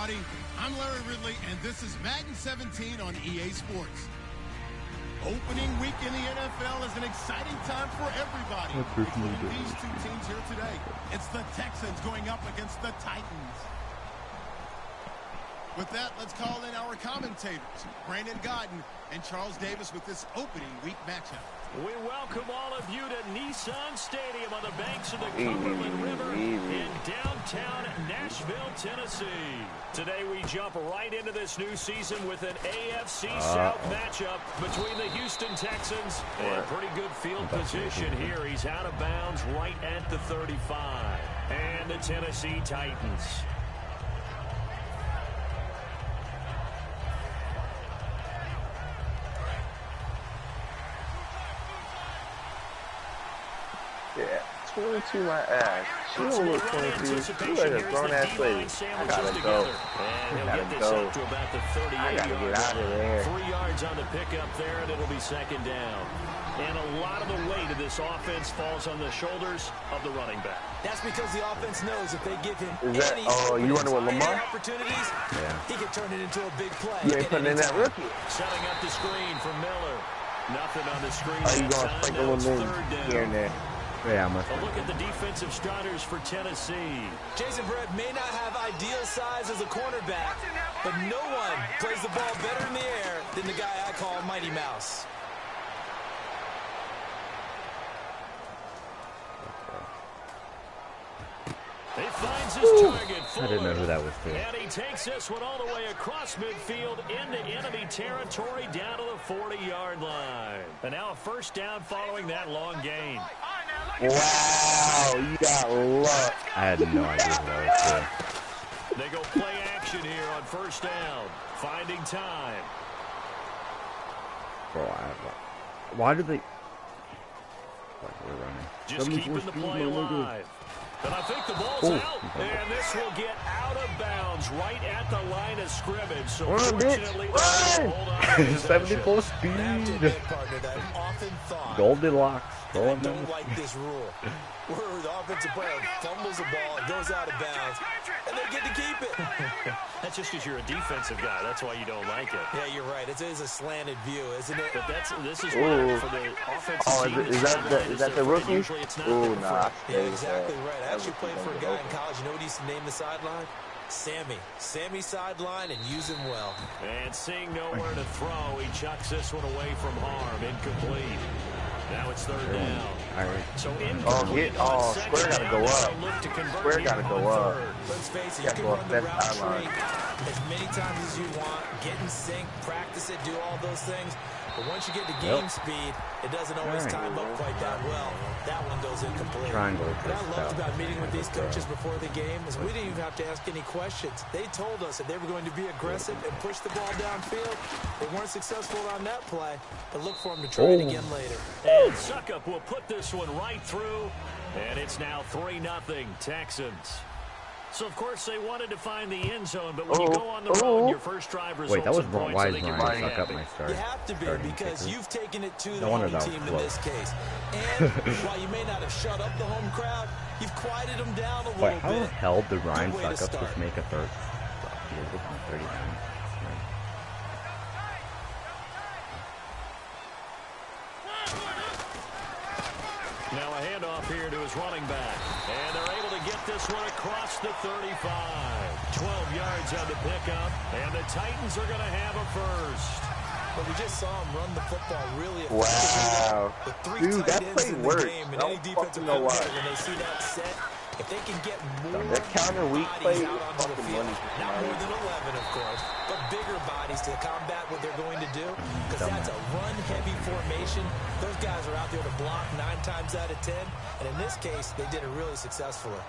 everybody. I'm Larry Ridley, and this is Madden 17 on EA Sports. Opening week in the NFL is an exciting time for everybody, including these two teams here today. It's the Texans going up against the Titans. With that, let's call in our commentators, Brandon Godden and Charles Davis, with this opening week matchup. We welcome all of you to Nissan Stadium on the banks of the Cumberland River in downtown Nashville, Tennessee. Today we jump right into this new season with an AFC South matchup between the Houston Texans and pretty good field position here. He's out of bounds right at the 35. And the Tennessee Titans. Yeah, 22 my ass. She don't look 22. She like a grown-ass lady. I gotta go. I gotta go. I gotta get out of there. 3 yards on the pickup there, and it'll be second down. And a lot of the weight of this offense falls on the shoulders of the running back. That's because the offense knows if they give him any you wonder what Lamar? Opportunities, he can turn it into a big play. You ain't putting in that rookie. Setting up the screen for Miller. Nothing on the screen. Are you going to sprinkle them in here and there? Yeah, I'm a look at the defensive starters for Tennessee. Jason Verrett may not have ideal size as a cornerback, but no one plays the ball better in the air than the guy I call Mighty Mouse. He finds his target. I didn't know who that was, too. And he takes this one all the way across midfield into enemy territory down to the 40-yard line. And now a first down following that long gain. Wow, you got luck. I had no idea who that was, too. They go play action here on first down. Finding time. Bro, why do they... We're running. Just keeping the play alive. And I think the ball's out, and this will get out of bounds right at the line of scrimmage. So fortunately, run! 74 speed. Goldilocks. I don't like this rule. Where the offensive player fumbles the ball, it goes out of bounds, and they get to keep it. That's just because you're a defensive guy. That's why you don't like it. Yeah, you're right. It is a slanted view, isn't it? But this is why for the offensive team. Is that the rookie? Oh, nah. Yeah, exactly right. I actually played for a guy in college. You know what he used to name the sideline? Sammy sideline, and use him well. And seeing nowhere to throw, he chucks this one away from harm. Incomplete. Now it's third down. All right. So Square got to go up. Square got to go up. Let's face it, you can run the route tree as many times as you want, get in sync, practice it, do all those things. But once you get to game speed, it doesn't always time up quite that well. That one goes incomplete. Triangle. What I loved about meeting with these coaches before the game is we didn't even have to ask any questions. They told us that they were going to be aggressive and push the ball downfield. They weren't successful on that play, but look for them to try it again later. And Suckup will put this one right through, and it's now 3-0 Texans. So, of course, they wanted to find the end zone, but when you go on the road, your first drive results. Wait, that was wrong. Why is Ryan Suckup my start? You have to be, because you've taken it to the home team in this case. And while you may not have shut up the home crowd, you've quieted them down a little bit. Wait, how the hell did Ryan Suckup just make a third? Now a handoff here to his running back. And they're able to get this one across the 35. 12 yards on the pickup. And the Titans are going to have a first. But we just saw him run the football really Wow. effectively. Dude, that play worked. And any defensive coordinator, when they see that set, if they can get more counter weak play bodies out onto the field, not more than 11, of course, but bigger bodies to combat what they're going to do, because that's a run-heavy formation. Those guys are out there to block 9 times out of 10, and in this case, they did it really successfully.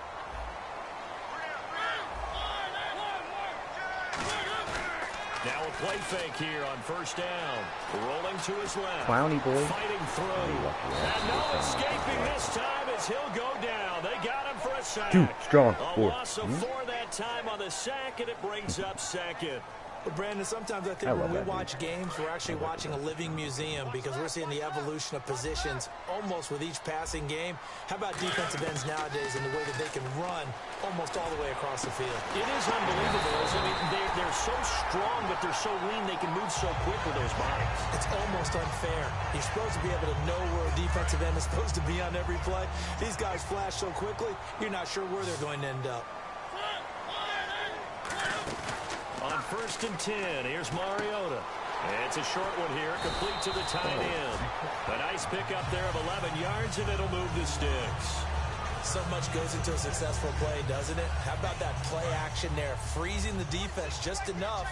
Now a play fake here on first down. Rolling to his left. Clowny boy. Fighting through. And no escaping this time as he'll go down. They got him for a sack. Dude, strong. A loss of 4 that time on the sack, and it brings up second. But, Brandon, sometimes I think when we watch games, we're actually watching a living museum because we're seeing the evolution of positions almost with each passing game. How about defensive ends nowadays and the way that they can run almost all the way across the field? It is unbelievable. I mean, they're so strong, but they're so lean. They can move so quick with those bodies. It's almost unfair. You're supposed to be able to know where a defensive end is supposed to be on every play. These guys flash so quickly, you're not sure where they're going to end up. On 1st and 10, here's Mariota. It's a short one here, complete to the tight end. A nice pickup there of 11 yards, and it'll move the sticks. So much goes into a successful play, doesn't it? How about that play action there, freezing the defense just enough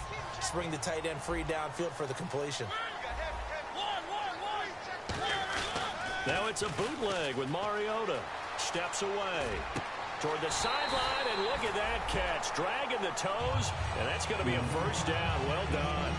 to bring the tight end free downfield for the completion. Now it's a bootleg with Mariota. Steps away toward the sideline, and look at that catch. Dragging the toes, and that's going to be a first down. Well done.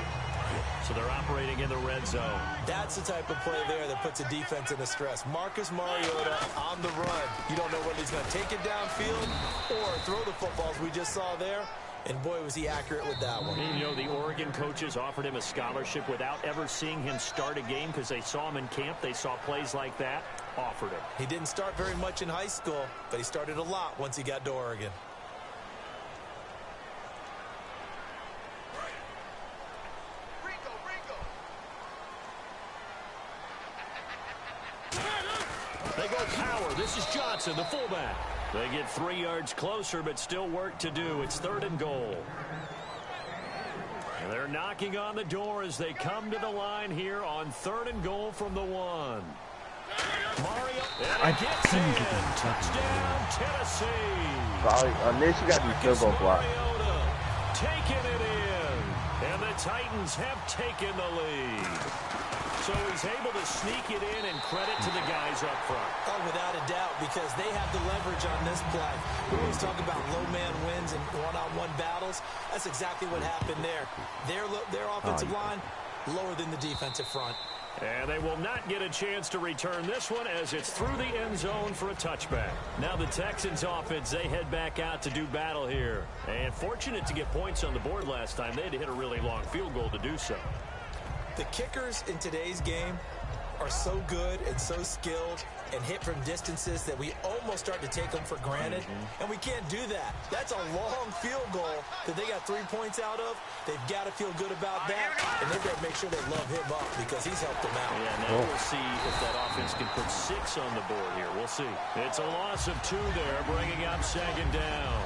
So they're operating in the red zone. That's the type of play there that puts a defense into stress. Marcus Mariota on the run. You don't know whether he's going to take it downfield or throw the footballs we just saw there. And, boy, was he accurate with that one. You know, the Oregon coaches offered him a scholarship without ever seeing him start a game because they saw him in camp. They saw plays like that, offered him. He didn't start very much in high school, but he started a lot once he got to Oregon. They go power. This is Johnson, the fullback. They get 3 yards closer, but still work to do. It's 3rd and goal. And they're knocking on the door as they come to the line here on 3rd and goal from the 1. Mario, and it gets in. Touchdown, Tennessee. On this, you got to be field goal block. Taking it in. And the Titans have taken the lead. So he's able to sneak it in, and credit to the guys up front. Oh, without a doubt, because they have the leverage on this play. We always talk about low man wins and one-on-one battles. That's exactly what happened there. Their offensive line lower than the defensive front. And they will not get a chance to return this one as it's through the end zone for a touchback. Now the Texans offense, they head back out to do battle here. And fortunate to get points on the board last time. They had to hit a really long field goal to do so. The kickers in today's game are so good and so skilled and hit from distances that we almost start to take them for granted. And we can't do that. That's a long field goal that they got 3 points out of. They've got to feel good about that, and they've got to make sure they love him up because he's helped them out. Yeah, now we'll see if that offense can put 6 on the board here. We'll see. It's a loss of 2 there, bringing up 2nd down.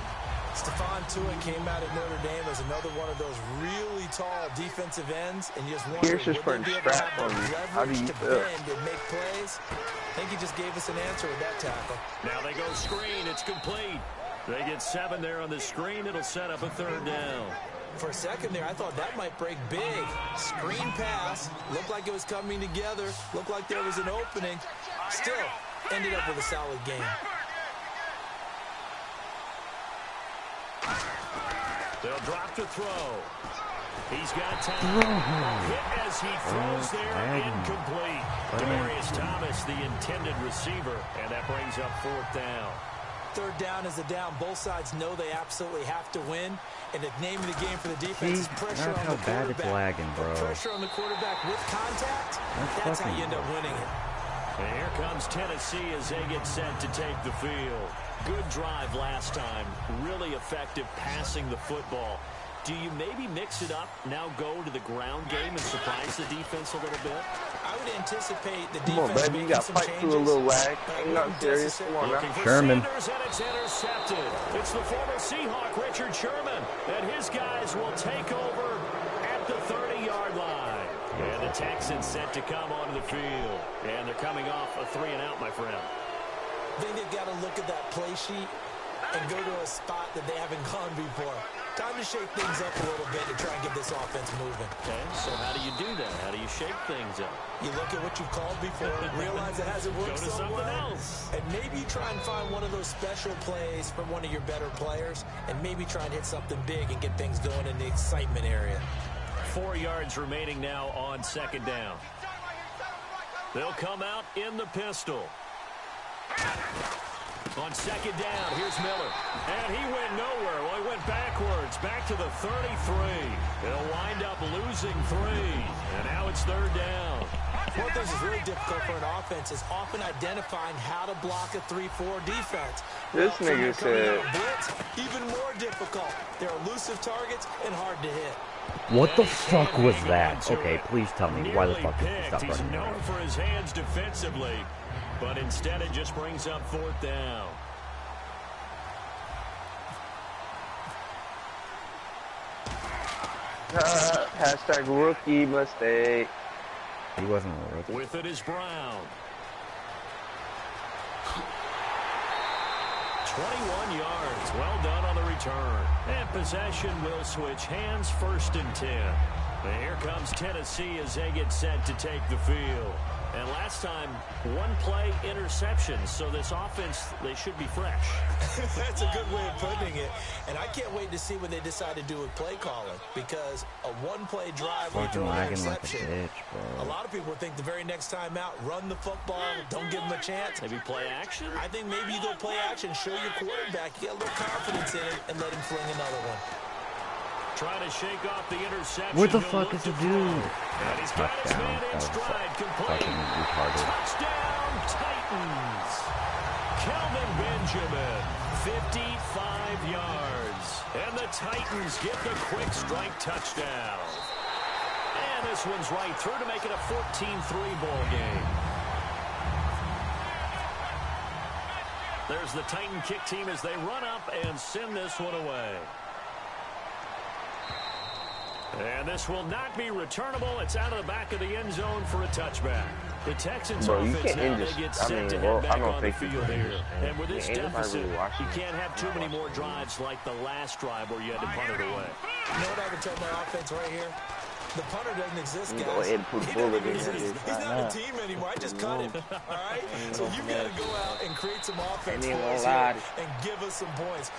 Stephon Tuitt came out of Notre Dame as another one of those really tall defensive ends, and you just wonder, would they be able to have the leverage to bend and make plays? I think he just gave us an answer with that tackle. Now they go screen. It's complete. They get 7 there on the screen. It'll set up a 3rd down. For a second there, I thought that might break big. Screen pass. Looked like it was coming together. Looked like there was an opening. Still, ended up with a solid game. They'll drop to throw. He's got time. Hit as he throws there, incomplete. Demaryius Thomas, the intended receiver, and that brings up 4th down. 3rd down is a down. Both sides know they absolutely have to win, and the name of the game for the defense is pressure on the quarterback. Bad lagging, bro. Pressure on the quarterback with contact. That's how you end up winning it. And here comes Tennessee as they get set to take the field. Good drive last time. Really effective passing the football. Do you maybe mix it up, now go to the ground game and surprise the defense a little bit? I would anticipate the defense Come on, baby. You got to fight through a little lag. Ain't nothing serious. Come on, now. Sherman. Sanders, and it's intercepted. It's the former Seahawk, Richard Sherman, and his guys will take over at the 30-yard line. And the Texans set to come onto the field. And they're coming off a 3-and-out, my friend. I think they've got to look at that play sheet and go to a spot that they haven't gone before. Time to shake things up a little bit to try and get this offense moving. Okay, so how do you do that? How do you shake things up? You look at what you've called before, realize it hasn't worked so well, else. and maybe try and find one of those special plays from one of your better players, and maybe try and hit something big and get things going in the excitement area. 4 yards remaining now on 2nd down. They'll come out in the pistol. On 2nd down, here's Miller. And he went nowhere. Well, he went back backwards, back to the 33. He'll wind up losing 3. And now it's 3rd down. One thing that's really difficult for an offense is often identifying how to block a 3-4 defense. This nigga said blitz, even more difficult. They're elusive targets and hard to hit. What the fuck was that? Okay, please tell me why the fuck did he stop running? He's known for his hands defensively, but instead it just brings up 4th down. Hashtag rookie mistake. He wasn't a rookie. With it is Brown. 21 yards. Well done on the return. And possession will switch hands, 1st and 10. And here comes Tennessee as they get set to take the field. And last time, 1-play interception. So this offense, they should be fresh. That's a good way of putting it. And I can't wait to see what they decide to do with play calling. Because a 1-play drive with an interception. Like a bitch, a lot of people think the very next time out, run the football, don't give them a chance. Maybe play action? I think maybe you go play action, show your quarterback, you get a little confidence in it, and let him fling another one. Trying to shake off the interception. What the fuck is the dude? And he's got his man in stride, complete. Touchdown, Titans. Kelvin Benjamin, 55 yards. And the Titans get the quick strike touchdown. And this one's right through to make it a 14-3 ball game. There's the Titan kick team as they run up and send this one away. And this will not be returnable. It's out of the back of the end zone for a touchback. The Texans offense now, they get set to head back on the field here. And with this deficit, you can't have too many more drives like the last drive where you had to punt it away. You know what I would tell my offense right here? The punter doesn't exist, guys. Go ahead and put bullet in there. He's not a team anymore. I just cut him. All right? So you got to go out and create some offense for us here and give us some points.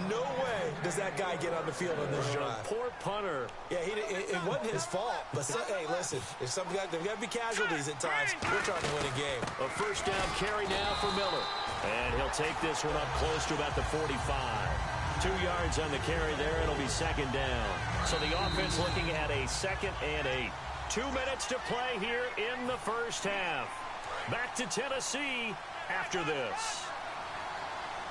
No way does that guy get on the field on this drive. Poor punter. Yeah, it wasn't his fault. But, hey, listen, there's got to be casualties at times. We're trying to win a game. A 1st down carry now for Miller. And he'll take this one up close to about the 45. 2 yards on the carry there. It'll be 2nd down. So the offense looking at a 2nd and 8. 2 minutes to play here in the 1st half. Back to Tennessee after this.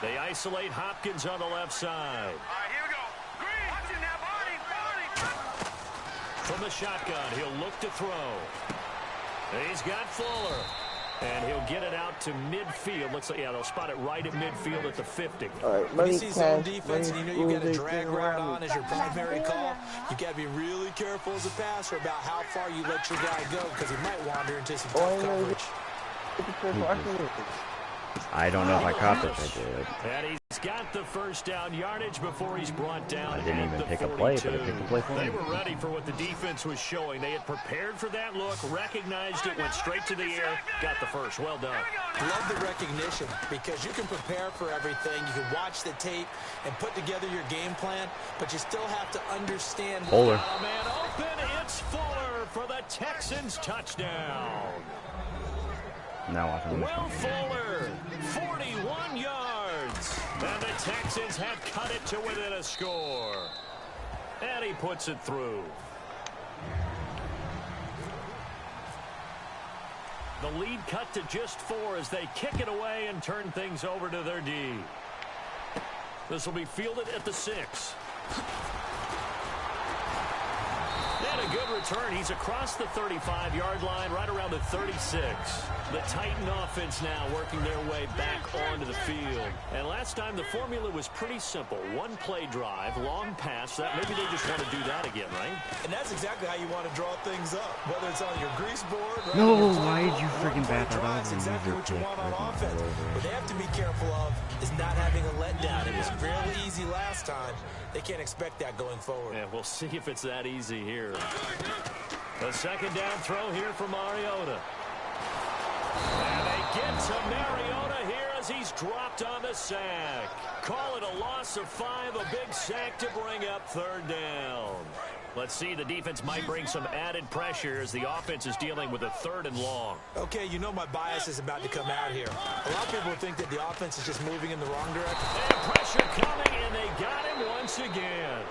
They isolate Hopkins on the left side. All right, here we go. Green. Watching now, Barney. From the shotgun, he'll look to throw. He's got Fuller. And he'll get it out to midfield. Looks like, yeah, they'll spot it right at midfield at the 50. All right, when you see zone defense and you know you got a drag route on as your primary call, you got to be really careful as a passer about how far you let your guy go because he might wander into some tough coverage. I don't know if I caught this. I did. And he's got the 1st down yardage before he's brought down. I didn't even pick a play, but I picked a play for him. They were ready for what the defense was showing. They had prepared for that look, recognized it, went straight to the air, got the 1st. Well done. Love the recognition because you can prepare for everything. You can watch the tape and put together your game plan, but you still have to understand. Fuller. Man open, it's Fuller for the Texans touchdown. Now watch him. Will Fuller, 41 yards. And the Texans have cut it to within a score. And he puts it through. The lead cut to just 4 as they kick it away and turn things over to their D. This will be fielded at the 6. And a good return. He's across the 35-yard line, right around the 36. The Titan offense now working their way back onto the field. And last time the formula was pretty simple. 1-play drive, long pass. That maybe they just want to do that again, right? And that's exactly how you want to draw things up. Whether it's on your grease board. Right, no, why did you freaking bat that off? That's exactly what you want on offense. What they have to be careful of is not having a letdown. It was fairly easy last time. They can't expect that going forward. Yeah, we'll see if it's that easy here. A 2nd down throw here for Mariota. And they get to Mariota here as he's dropped on the sack. Call it a loss of 5, a big sack to bring up 3rd down. Let's see, the defense might bring some added pressure as the offense is dealing with a 3rd and long. Okay, you know my bias is about to come out here. A lot of people think that the offense is just moving in the wrong direction. And pressure coming And they got him once again.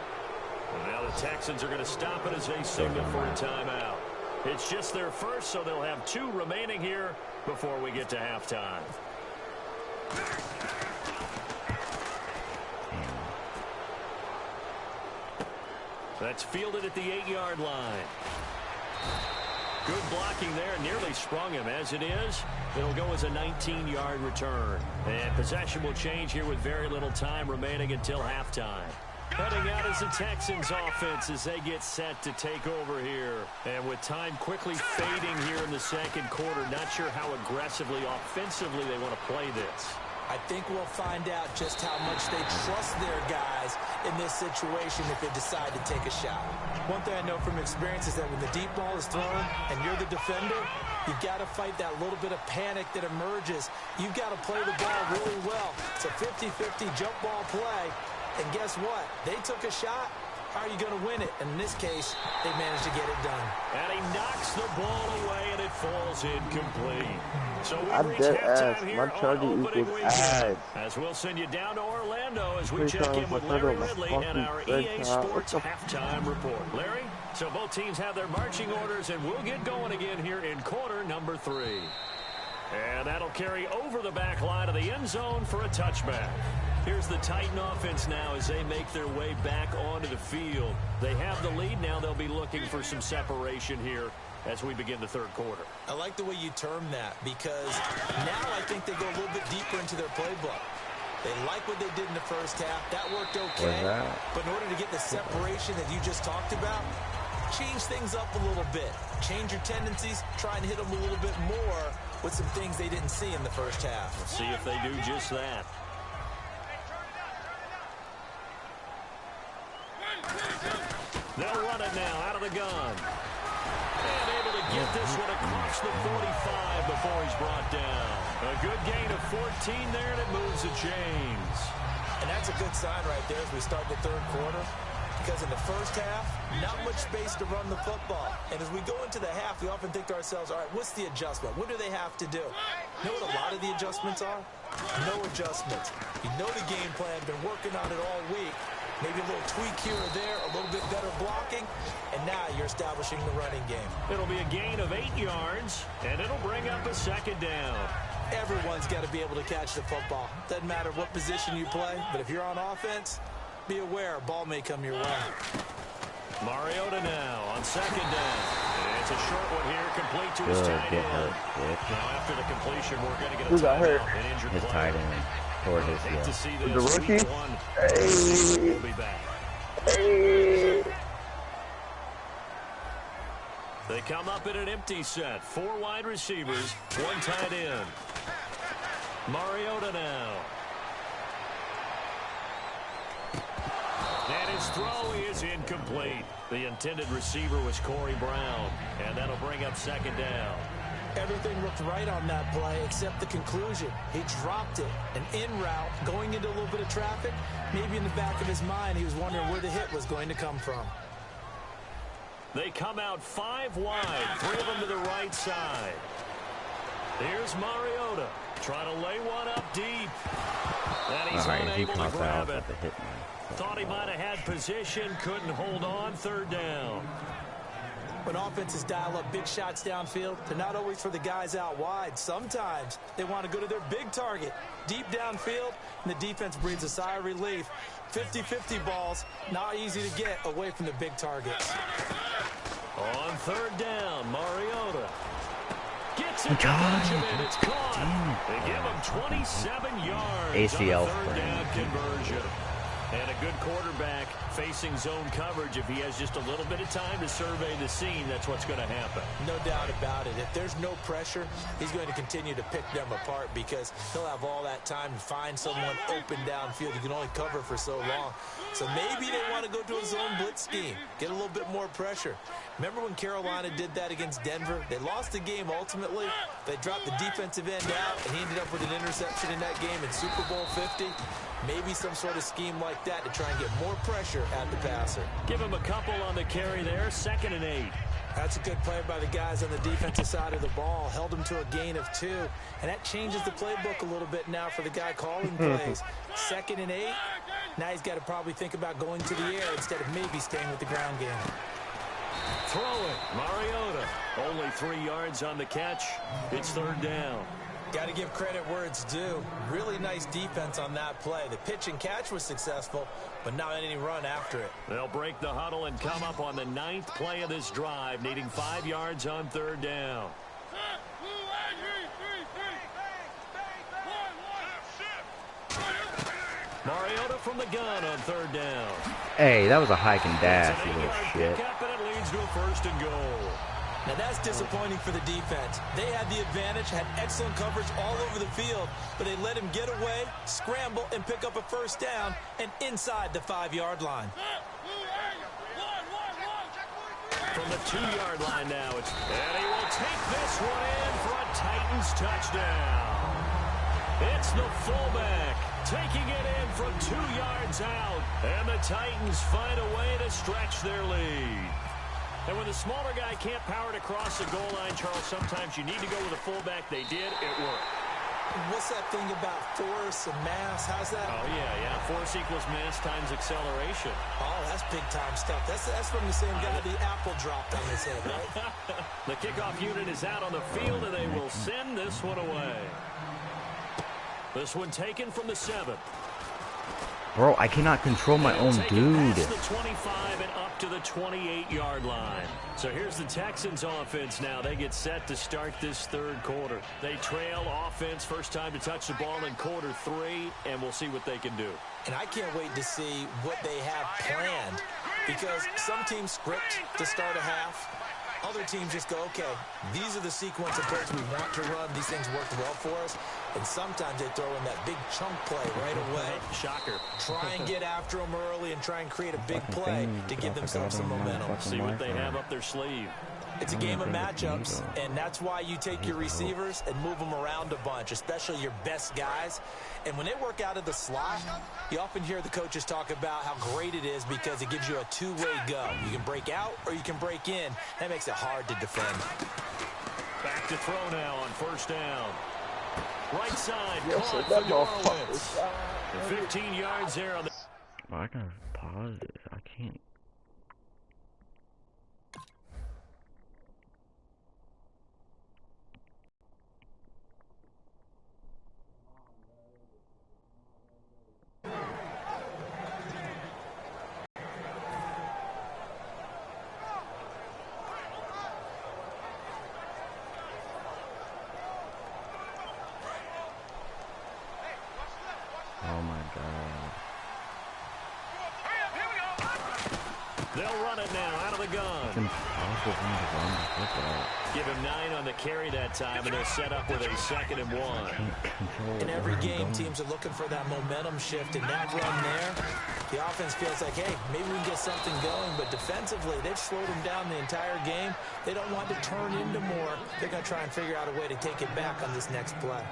And now the Texans are going to stop it as they signal for a timeout. It's just their first, so they'll have 2 remaining here before we get to halftime. That's fielded at the 8-yard line. Good blocking there. Nearly sprung him. As it is, it'll go as a 19-yard return. And possession will change here with very little time remaining until halftime. Heading out is the Texans offense as they get set to take over here. And with time quickly fading here in the second quarter, not sure how aggressively, offensively they want to play this. I think we'll find out just how much they trust their guys in this situation if they decide to take a shot. One thing I know from experience is that when the deep ball is thrown and you're the defender, you've got to fight that little bit of panic that emerges. You've got to play the ball really well. It's a 50-50 jump ball play. And guess what? They took a shot. How are you going to win it? And in this case, they managed to get it done. And he knocks the ball away, and it falls incomplete. So I'm dead ass. My Charger equals ass. As we'll send you down to Orlando as we check in with Larry Ridley and our EA Sports halftime report. Larry, so both teams have their marching orders, and we'll get going again here in quarter number 3. And that'll carry over the back line of the end zone for a touchback. Here's the Titan offense now as they make their way back onto the field. They have the lead. Now they'll be looking for some separation here as we begin the third quarter. I like the way you term that because now I think they go a little bit deeper into their playbook. They like what they did in the first half. That worked okay. But in order to get the separation that you just talked about, change things up a little bit. Change your tendencies. Try and hit them a little bit more with some things they didn't see in the first half. We'll see if they do just that. They'll run it now out of the gun. And able to get this one across the 45 before he's brought down. A good gain of 14 there, and it moves the chains. And that's a good sign right there as we start the third quarter. Because in the first half, not much space to run the football. And as we go into the half, we often think to ourselves, all right, what's the adjustment? What do they have to do? You know what a lot of the adjustments are? No adjustments. You know the game plan, been working on it all week. Maybe a little tweak here or there, a little bit better blocking, and now you're establishing the running game. It'll be a gain of 8 yards, and it'll bring up a second down. Everyone's got to be able to catch the football. Doesn't matter what position you play, but if you're on offense, be aware, ball may come your way. Mariota now on second down. It's a short one here, complete to his tight end. Now after the completion, we're going to get a timeout. An injured his tight end. Or his, hate to see this. The rookie? Hey. We'll be back. Hey. They come up in an empty set. 4 wide receivers, 1 tight end. Mariota now. And his throw is incomplete. The intended receiver was Corey Brown. And that'll bring up second down. Everything looked right on that play except the conclusion. He dropped it. An in route, going into a little bit of traffic. Maybe in the back of his mind, he was wondering where the hit was going to come from. They come out 5 wide, 3 of them to the right side. Here's Mariota. Trying to lay one up deep. And he's unable to grab it. Thought he might have had position, couldn't hold on, third down. When offenses dial up big shots downfield, they're not always for the guys out wide. Sometimes they want to go to their big target, deep downfield, and the defense breathes a sigh of relief. 50-50 balls, not easy to get away from the big targets. On third down, Mariota gets it. It's caught. They give him 27 yards ACL on third down conversion. And a good quarterback facing zone coverage. If he has just a little bit of time to survey the scene, that's what's going to happen. No doubt about it. If there's no pressure, he's going to continue to pick them apart because he'll have all that time to find someone open downfield. You can only cover for so long. So maybe they want to go to a zone blitz scheme, get a little bit more pressure. Remember when Carolina did that against Denver? They lost the game ultimately. They dropped the defensive end out, and he ended up with an interception in that game in Super Bowl 50. Maybe some sort of scheme like that to try and get more pressure at the passer. Give him a couple on the carry there, 2nd and 8. That's a good play by the guys on the defensive side of the ball. Held him to a gain of 2. And that changes the playbook a little bit now for the guy calling plays. 2nd and 8. Now he's got to probably think about going to the air instead of maybe staying with the ground game. Throwing, Mariota. Only 3 yards on the catch. It's 3rd down. Got to give credit where it's due. Really nice defense on that play. The pitch and catch was successful, but not any run after it. They'll break the huddle and come up on the 9th play of this drive, needing 5 yards on 3rd down. Mariota from the gun on 3rd down. Hey, that was a hike and dash, you little shit. And it leads to a 1st and goal. Now that's disappointing for the defense. They had the advantage, had excellent coverage all over the field, but they let him get away, scramble, and pick up a 1st down, and inside the 5-yard line. From the 2-yard line now, and he will take this one in for a Titans touchdown. It's the fullback taking it in from 2 yards out, and the Titans find a way to stretch their lead. And when the smaller guy can't power it across the goal line, Charles, sometimes you need to go with a fullback. They did. It worked. What's that thing about force and mass? How's that? Oh, yeah. Force equals mass times acceleration. Oh, that's big-time stuff. That's from the same guy the apple dropped on his head, right? The kickoff unit is out on the field, and they will send this one away. This one taken from the 7th. Bro, I cannot control my own dude. Past the 25 and up to the 28-yard line. So here's the Texans offense now. They get set to start this 3rd quarter. They trail offense, first time to touch the ball in quarter 3, and we'll see what they can do. And I can't wait to see what they have planned, because some teams script to start a half. Other teams just go, okay, these are the sequence of plays we want to run. These things worked well for us. And sometimes they throw in that big chunk play right away. Shocker. Try and get after them early and try and create a big play to give themselves some momentum. See what they have up their sleeve. It's a game of matchups, and that's why you take your receivers and move them around a bunch, especially your best guys. And when they work out of the slot, you often hear the coaches talk about how great it is because it gives you a two-way go. You can break out or you can break in. That makes it hard to defend. Back to throw now on 1st down. Right side, yes, caught for Norwitz. 15 yards there on the... Oh, I gotta pause this. I can't. Oh my God. They'll run it now out of the gun. It's impossible for me to run the football. Give him 9 on the carry that time, and they'll set up with a 2nd and 1. In every game, teams are looking for that momentum shift, and that run there, the offense feels like, hey, maybe we can get something going, but defensively, they've slowed them down the entire game. They don't want to turn into more. They're going to try and figure out a way to take it back on this next play.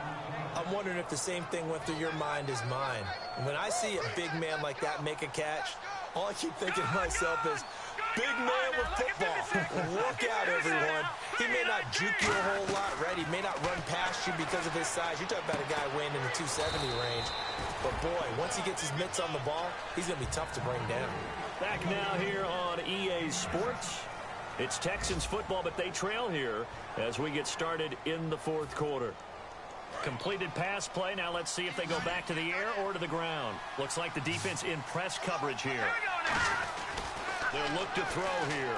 I'm wondering if the same thing went through your mind as mine. When I see a big man like that make a catch, all I keep thinking to myself is, big man with football. Look out, everyone. He may not juke you a whole lot, right? He may not run past you because of his size. You're talking about a guy weighing in the 270 range. But, boy, once he gets his mitts on the ball, he's going to be tough to bring down. Back now here on EA Sports. It's Texans football, but they trail here as we get started in the 4th quarter. Completed pass play. Now let's see if they go back to the air or to the ground. Looks like the defense in press coverage here. They'll look to throw here.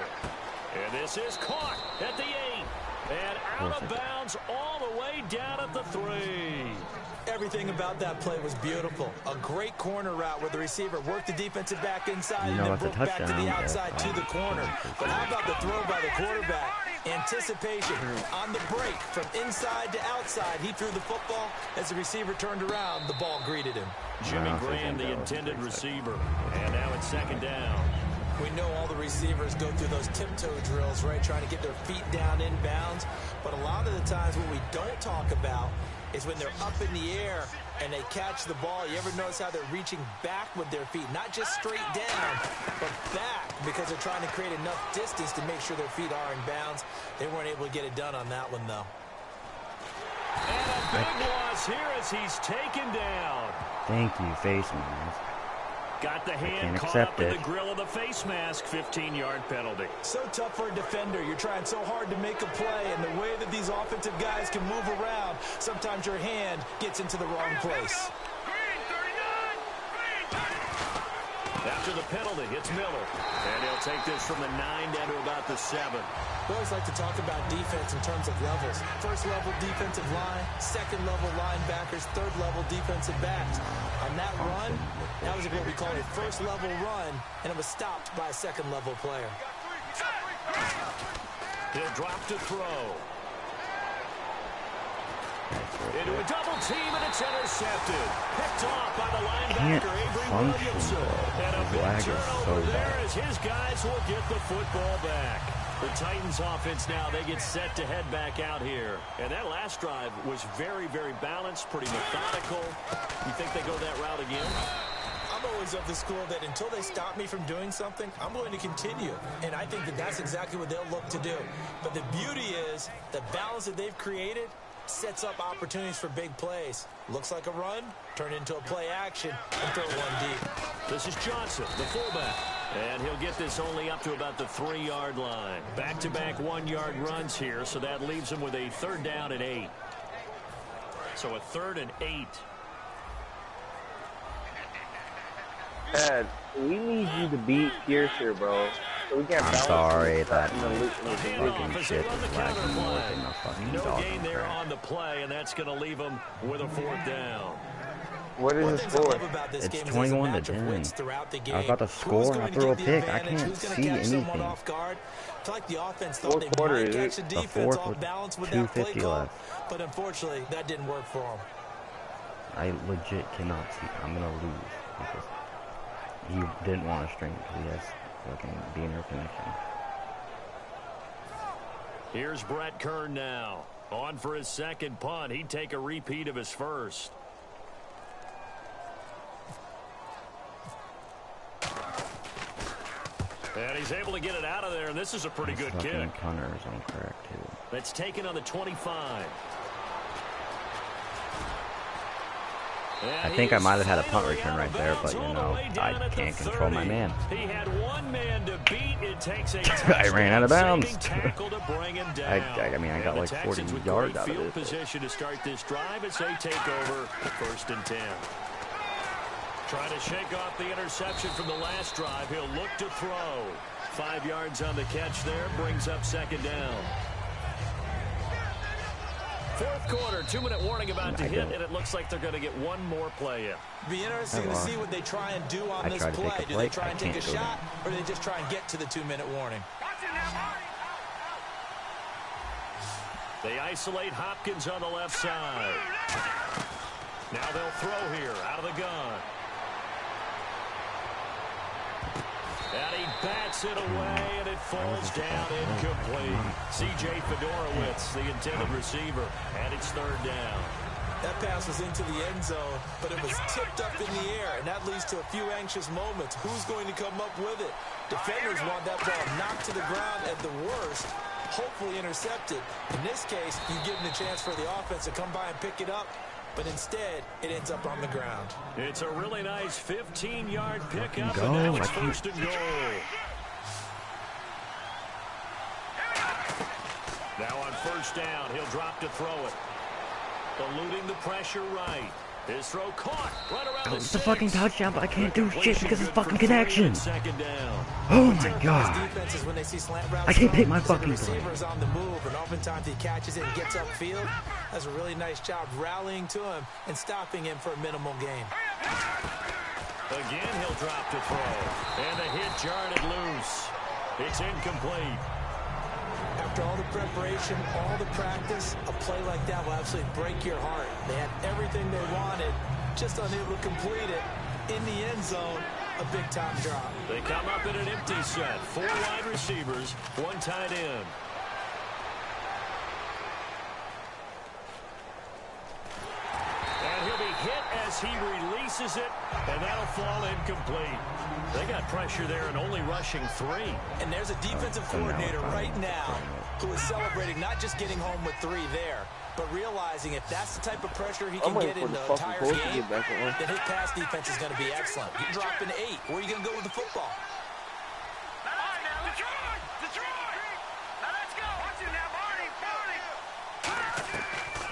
And this is caught at the 8. And out of bounds all the way down at the 3. Everything about that play was beautiful. A great corner route where the receiver worked the defensive back inside and then broke back to the outside to the corner. But how about the throw by the quarterback? Anticipation on the break from inside to outside. He threw the football. As the receiver turned around, the ball greeted him. Jimmy Graham, the intended receiver. And now it's 2nd down. We know all the receivers go through those tiptoe drills, right, trying to get their feet down inbounds. But a lot of the times what we don't talk about is when they're up in the air and they catch the ball. You ever notice how they're reaching back with their feet? Not just straight down, but back, because they're trying to create enough distance to make sure their feet are in bounds. They weren't able to get it done on that one, though. And a big loss here as he's taken down. Thank you, face man. Got the hand caught up in the grill of the face mask. 15-yard penalty. So tough for a defender. You're trying so hard to make a play, and the way that these offensive guys can move around, sometimes your hand gets into the wrong place. After the penalty, it's Miller. And he'll take this from the 9 down to about the 7. We always like to talk about defense in terms of levels. First-level defensive line, second-level linebackers, third-level defensive backs. On that run, that was what we called a first-level run, and it was stopped by a second-level player. He'll drop to throw. Into a double team, and it's intercepted. Picked off by the linebacker, Avery Williamson. And a big turnover there as his guys will get the football back. The Titans offense now, they get set to head back out here. And that last drive was very, very balanced, pretty methodical. You think they go that route again? I'm always of the school that until they stop me from doing something, I'm going to continue. And I think that that's exactly what they'll look to do. But the beauty is the balance that they've created sets up opportunities for big plays. Looks like a run, turn into a play action, and throw one deep. This is Johnson, the fullback. And he'll get this only up to about the 3-yard line. Back-to-back 1-yard runs here, so that leaves him with a 3rd down and 8. So a 3rd and 8. Dad, we need you to beat Pierce here, bro. So we can't I'm sorry that fucking shit is lagging more than a fucking no dog. gain there on the play, and that's going to leave him with a 4th down. What is the score? It's 21-10. I was about to score and I threw a pick. I can't see anything. Like the offense thought they might catch the defense off balance with that play call, but unfortunately that didn't work for him. I legit cannot see. I'm gonna lose because he didn't want to string because he has fucking beaner connection. Here's Brett Kern now. On for his 2nd punt. He'd take a repeat of his 1st. And he's able to get it out of there, and this is a pretty good kick. Punter is incorrect, too. That's taken on the 25. I think I might have had a punt return right there, but, you know, I can't control my man. He had one man to beat. It takes a I ran out of bounds. tackle to bring him down. I mean, I got like 40 yards out of it. Position to start this drive as they take over 1st and 10. Trying to shake off the interception from the last drive. He'll look to throw. 5 yards on the catch there. Brings up 2nd down. 4th quarter, 2-minute warning about to hit, and it looks like they're going to get one more play in. Be interesting to see what they try and do on this play. Do they try and take a shot, or do they just try and get to the 2-minute warning? They isolate Hopkins on the left side. Now they'll throw here out of the gun. And he bats it away, and it falls down incomplete. C.J. Fedorowicz, the intended receiver, and it's 3rd down. That pass was into the end zone, but it was tipped up in the air, and that leads to a few anxious moments. Who's going to come up with it? Defenders want that ball knocked to the ground at the worst, hopefully intercepted. In this case, you give them a chance for the offense to come by and pick it up, but instead, it ends up on the ground. It's a really nice 15-yard pickup, and now it's 1st and goal. Now on 1st down, he'll drop to throw it. Eluding the pressure right. His throw caught right around the 6. It's a fucking touchdown, but I can't do shit because of fucking connection. 2nd down. Oh my god. I can't pick my fucking receivers on the move, and oftentimes he catches it and gets upfield. Does a really nice job rallying to him and stopping him for a minimal gain. Again, he'll drop to throw. And the hit jarred it loose. It's incomplete. After all the preparation, all the practice, a play like that will absolutely break your heart. They had everything they wanted, just unable to complete it. In the end zone, a big-time drop. They come up in an empty set. 4 wide receivers, 1 tight end. And he'll be hit as he releases it, and that'll fall incomplete. They got pressure there and only rushing 3. And there's a defensive coordinator right now who is celebrating not just getting home with 3 there, but realizing if that's the type of pressure he can get in the entire game, then his pass defense is going to be excellent. You drop an 8. Where are you going to go with the football?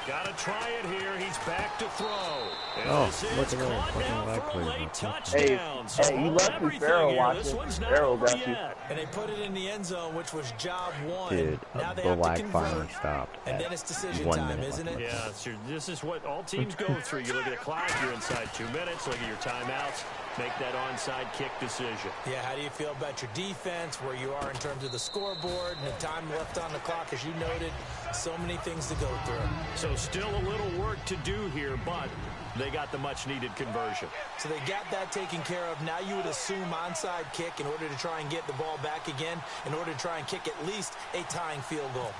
Got to try it here. He's back to throw. And oh, look at that. Fucking for a late touchdown. Hey, you left me Farrell watching. Farrell got you. And they put it in the end zone, which was job one. Dude, now they the have lag to convert. finally stopped. And then it's decision 1 time, minute isn't it? Yeah, this is what all teams go through. You look at the clock, you're inside 2 minutes. Look at your timeouts. Make that onside kick decision. Yeah, how do you feel about your defense, where you are in terms of the scoreboard, and the time left on the clock, as you noted, so many things to go through. So still a little work to do here, but they got the much-needed conversion. So they got that taken care of. Now you would assume onside kick in order to try and get the ball back again, in order to try and kick at least a tying field goal.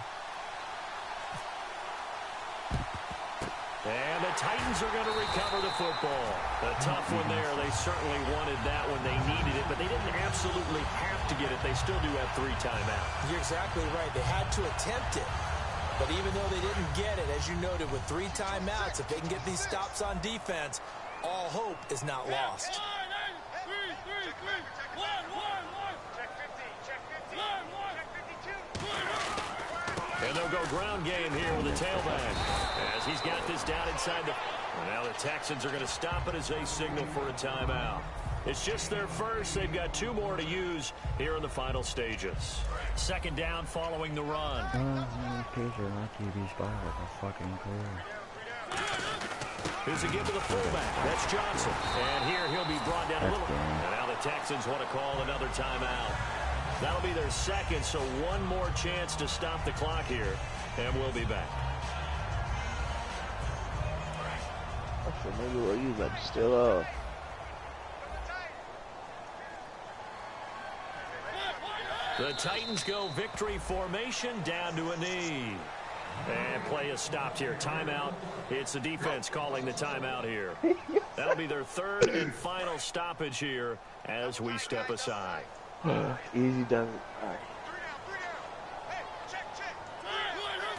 And the Titans are going to recover the football. A tough one there. They certainly wanted that when they needed it, but they didn't absolutely have to get it. They still do have 3 timeouts. You're exactly right. They had to attempt it. But even though they didn't get it, as you noted, with 3 timeouts, if they can get these stops on defense, all hope is not lost. And they'll go ground game here with the tailback. As he's got this down inside the... Now the Texans are going to stop it as they signal for a timeout. It's just their first. They've got 2 more to use here in the final stages. Second down following the run. Here's a give to the fullback. That's Johnson. And here he'll be brought down a little. And now the Texans want to call another timeout. That'll be their second, so 1 more chance to stop the clock here. And we'll be back. So maybe we'll use that still The Titans go victory formation down to a knee. And play is stopped here. Timeout. It's the defense calling the timeout here. That'll be their 3rd and final stoppage here as we step aside. Easy does it. All right.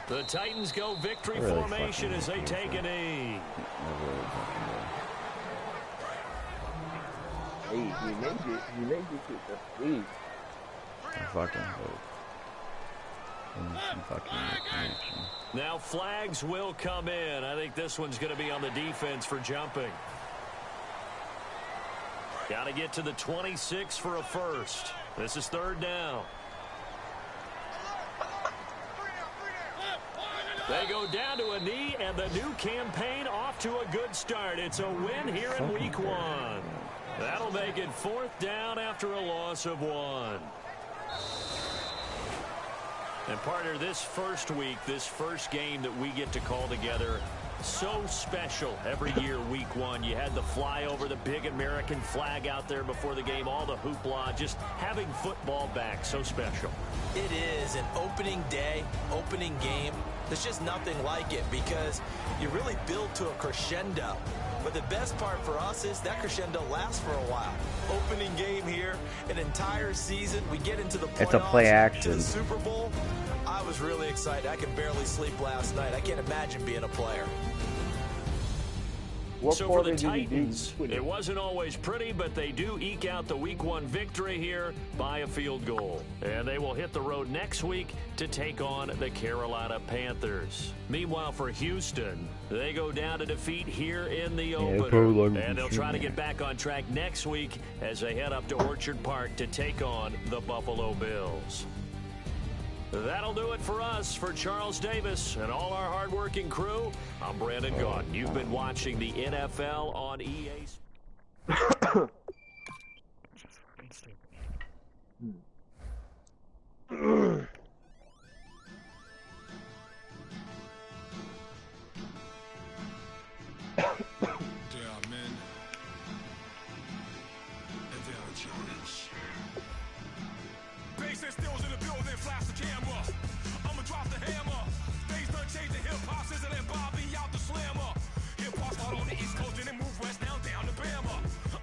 The Titans go victory formation as they take a knee. Hey, you made it. You made it to the lead. Fucking hope. Now flags will come in. I think this one's going to be on the defense for jumping. Got to get to the 26 for a first. This is 3rd down. They go down to a knee, and the new campaign off to a good start. It's a win here in week 1. That'll make it 4th down after a loss of 1. And partner, this first week, this first game that we get to call together, so special every year, week 1. You had the flyover, the big American flag out there before the game, all the hoopla, just having football back, so special. It is an opening day, opening game. There's just nothing like it because you really build to a crescendo. But the best part for us is that crescendo lasts for a while. Opening game here, an entire season. We get into the playoffs, it's a play action. to the Super Bowl. I was really excited. I could barely sleep last night. I can't imagine being a player. So for the Titans, it wasn't always pretty, but they do eke out the week 1 victory here by a field goal. And they will hit the road next week to take on the Carolina Panthers. Meanwhile, for Houston, they go down to defeat here in the opener. And they'll try to get back on track next week as they head up to Orchard Park to take on the Buffalo Bills. That'll do it for us. For Charles Davis and all our hardworking crew, I'm Brandon Gaudin. You've been watching the NFL on EA Sports.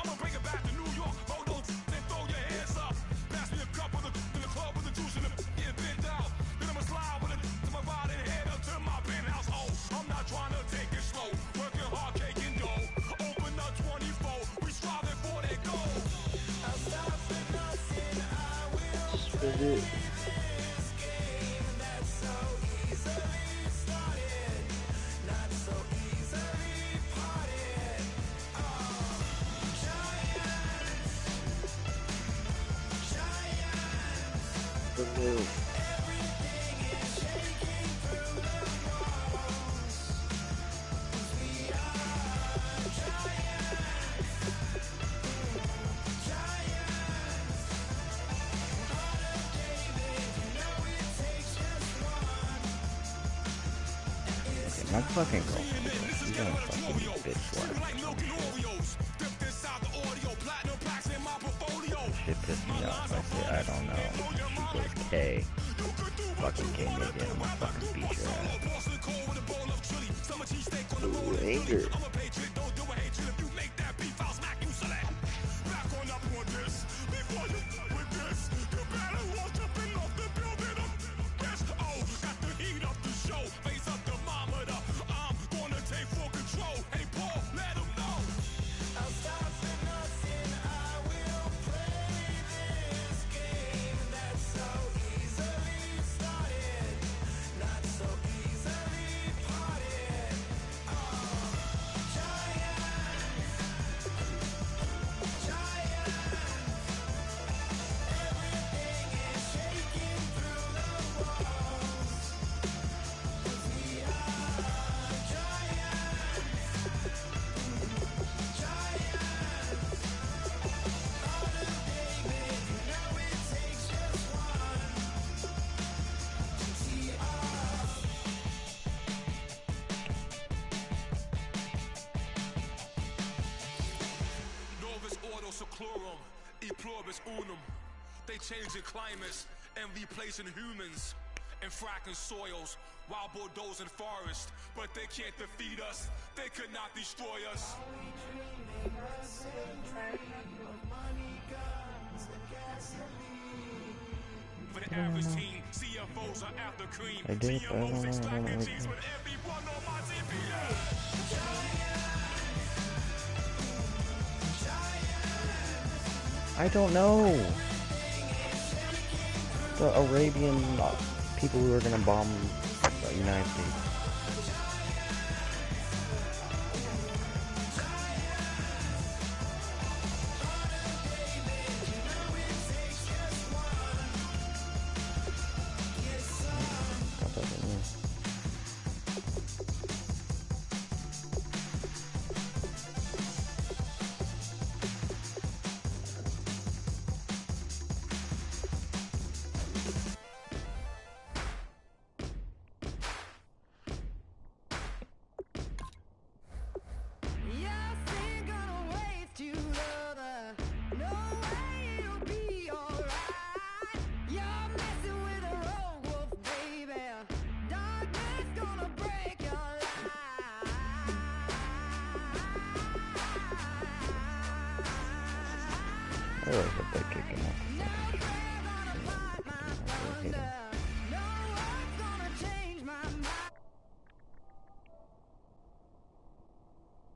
I'ma bring it back to New York. Hold on, then throw your hands up. Pass me a cup That's it. My fucking girlfriend, she's gonna fucking bitch slap. Shit pissed me off. I say, I don't know. She goes, K. Fucking K me again. I'm gonna fucking beat your ass. Ooh, anger. They changing climates and replacing humans and fracking soils while bulldozing forests, but they can't defeat us. They could not destroy us. For the average team, CFOs are after cream. CMOs extracting cheese with everyone on my TPA. I don't know. The Arabian people who are gonna bomb the United States. I always hope they kick him off.